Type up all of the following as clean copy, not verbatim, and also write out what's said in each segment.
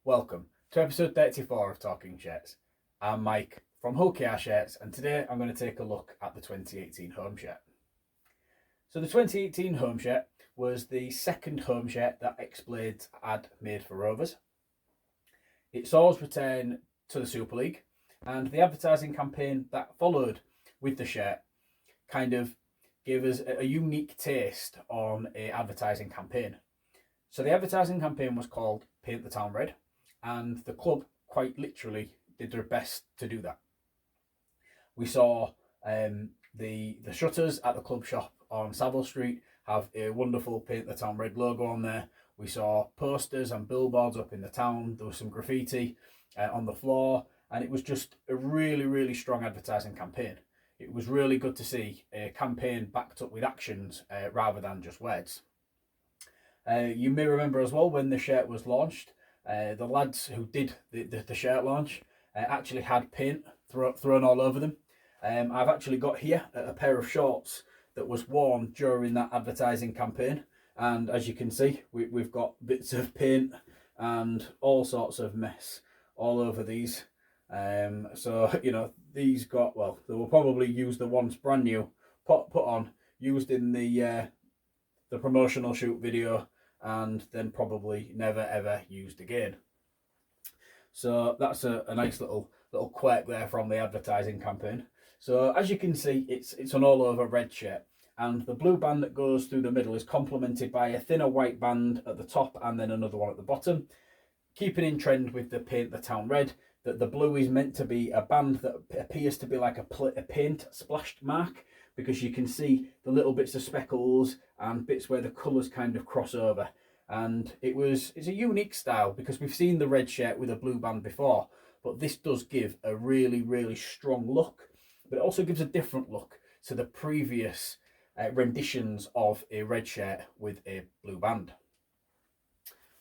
Welcome to episode 34 of Talking Shirts. I'm Mike from Hull KR Shirts, and today I'm going to take a look at the 2018 home shirt. So the 2018 home shirt was the second home shirt that X-Blades had made for Rovers. It saw us return to the Super League, and the advertising campaign that followed with the shirt kind of gave us a unique taste on an advertising campaign. So the advertising campaign was called Paint the Town Red, and the club quite literally did their best to do that. We saw the shutters at the club shop on Savile Street have a wonderful Paint the Town Red logo on there. We saw posters and billboards up in the town. There was some graffiti on the floor, and it was just a really strong advertising campaign. It was really good to see a campaign backed up with actions rather than just words. You may remember as well when the shirt was launched, the lads who did the shirt launch actually had paint thrown all over them. I've actually got here a pair of shorts that was worn during that advertising campaign, and as you can see, we've got bits of paint and all sorts of mess all over these. So you know, these got, well, they were probably used the once brand new, put on, used in the promotional shoot video, and then probably never ever used again. So that's a nice little quirk there from the advertising campaign. So as you can see, it's an all over red shirt, and the blue band that goes through the middle is complemented by a thinner white band at the top and then another one at the bottom. Keeping in trend with the Paint the Town Red, that the blue is meant to be a band that appears to be like a paint splashed mark, because you can see the little bits of speckles and bits where the colours kind of cross over. And it's a unique style, because we've seen the red shirt with a blue band before, but this does give a really strong look, but it also gives a different look to the previous renditions of a red shirt with a blue band.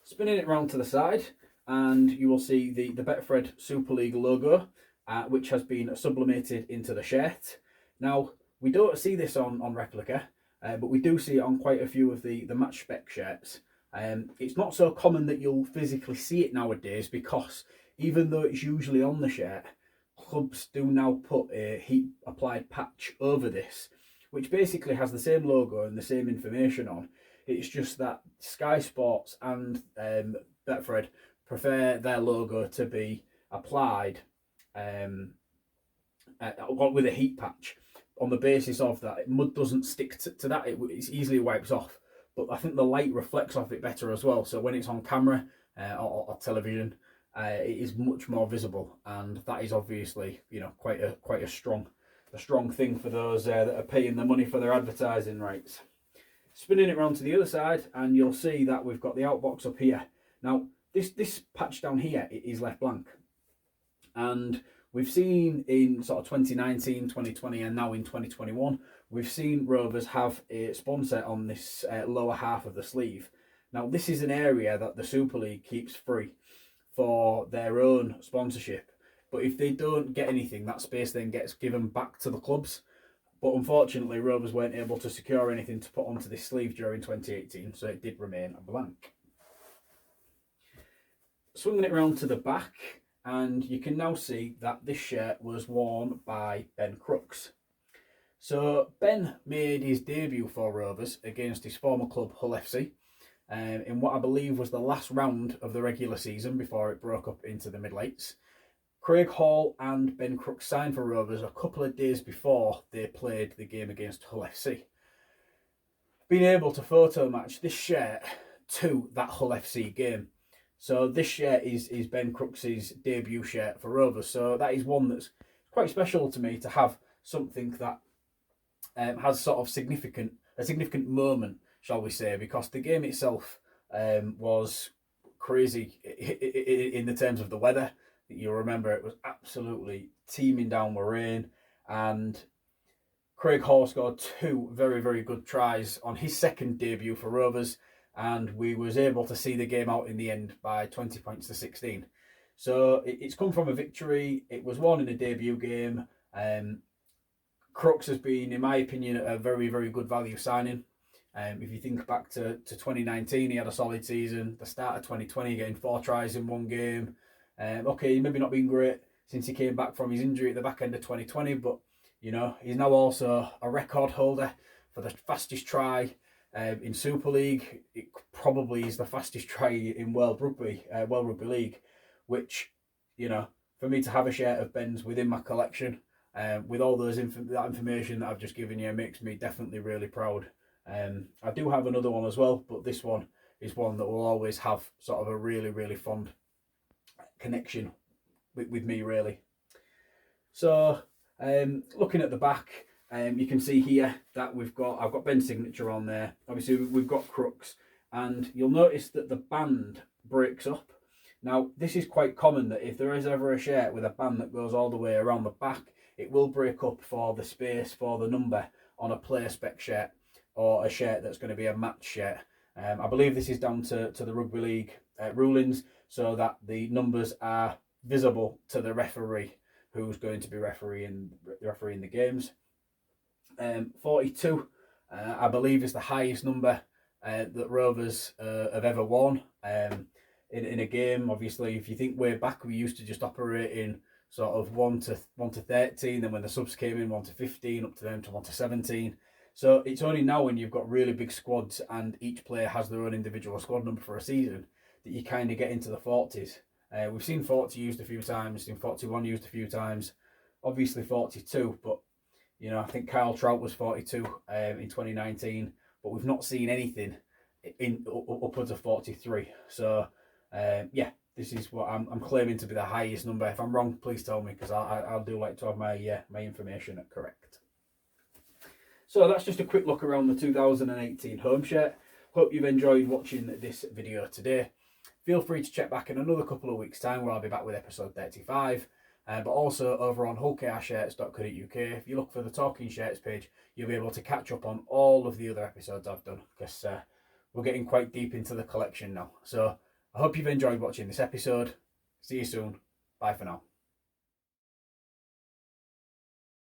Spinning it round to the side, and you will see the Betfred Super League logo, which has been sublimated into the shirt. Now, we don't see this on replica, but we do see it on quite a few of the match spec shirts. It's not so common that you'll physically see it nowadays, because even though it's usually on the shirt, clubs do now put a heat applied patch over this, which basically has the same logo and the same information on. It's just that Sky Sports and Betfred prefer their logo to be applied with a heat patch, on the basis of that mud doesn't stick to that, it easily wipes off. But I think the light reflects off it better as well, so when it's on camera or television, it is much more visible, and that is obviously, you know, quite a strong thing for those that are paying the money for their advertising rights. Spinning it round to the other side, and you'll see that we've got the outbox up here. Now this patch down here is left blank, and we've seen in sort of 2019, 2020, and now in 2021, we've seen Rovers have a sponsor on this lower half of the sleeve. Now, this is an area that the Super League keeps free for their own sponsorship. But if they don't get anything, that space then gets given back to the clubs. But unfortunately, Rovers weren't able to secure anything to put onto this sleeve during 2018, so it did remain blank. Swinging it round to the back, and you can now see that this shirt was worn by Ben Crooks. So Ben made his debut for Rovers against his former club Hull FC in what I believe was the last round of the regular season before it broke up into the mid-eights. Craig Hall and Ben Crooks signed for Rovers a couple of days before they played the game against Hull FC. Being able to photo match this shirt to that Hull FC game. So this shirt is Ben Crooks' debut shirt for Rovers. So that is one that's quite special to me, to have something that has sort of a significant moment, shall we say, because the game itself was crazy in the terms of the weather. You'll remember it was absolutely teeming down with rain, and Craig Hall scored two very good tries on his second debut for Rovers, and we was able to see the game out in the end by 20 points to 16. So it's come from a victory. It was won in a debut game. Crooks has been, in my opinion, a very good value signing. If you think back to 2019, he had a solid season. The start of 2020, getting 4 tries in one game. Okay, maybe not been great since he came back from his injury at the back end of 2020, but you know, he's now also a record holder for the fastest try in Super League. It probably is the fastest try in World Rugby League, which, you know, for me to have a share of Ben's within my collection, with all those that information that I've just given you, makes me definitely really proud. I do have another one as well, but this one is one that will always have sort of a really, really fond connection with me, really. So looking at the back, you can see here that I've got Ben's signature on there. Obviously we've got Crooks, and you'll notice that the band breaks up. Now this is quite common, that if there is ever a shirt with a band that goes all the way around the back, it will break up for the space for the number on a player spec shirt or a shirt that's going to be a match shirt. I believe this is down to the Rugby League rulings, so that the numbers are visible to the referee who's going to be refereeing the games. 42, I believe, is the highest number that Rovers have ever worn in a game. Obviously, if you think way back, we used to just operate in sort of 1 to 13. Then when the subs came in, 1 to 15, up to them to 1 to 17. So it's only now when you've got really big squads and each player has their own individual squad number for a season that you kind of get into the 40s. We've seen 40 used a few times, seen 41 used a few times, obviously 42, but you know, I think Kyle Trout was 42 in 2019, but we've not seen anything in upwards of 43. So yeah, this is what I'm claiming to be the highest number. If I'm wrong, please tell me, because I'll do like to have my information correct. So that's just a quick look around the 2018 home shirt. Hope you've enjoyed watching this video today. Feel free to check back in another couple of weeks' time, where I'll be back with episode 35. But also over on hullkrshirts.co.uk, if you look for the Talking Shirts page, you'll be able to catch up on all of the other episodes I've done, because we're getting quite deep into the collection now. So I hope you've enjoyed watching this episode. See you soon. Bye for now.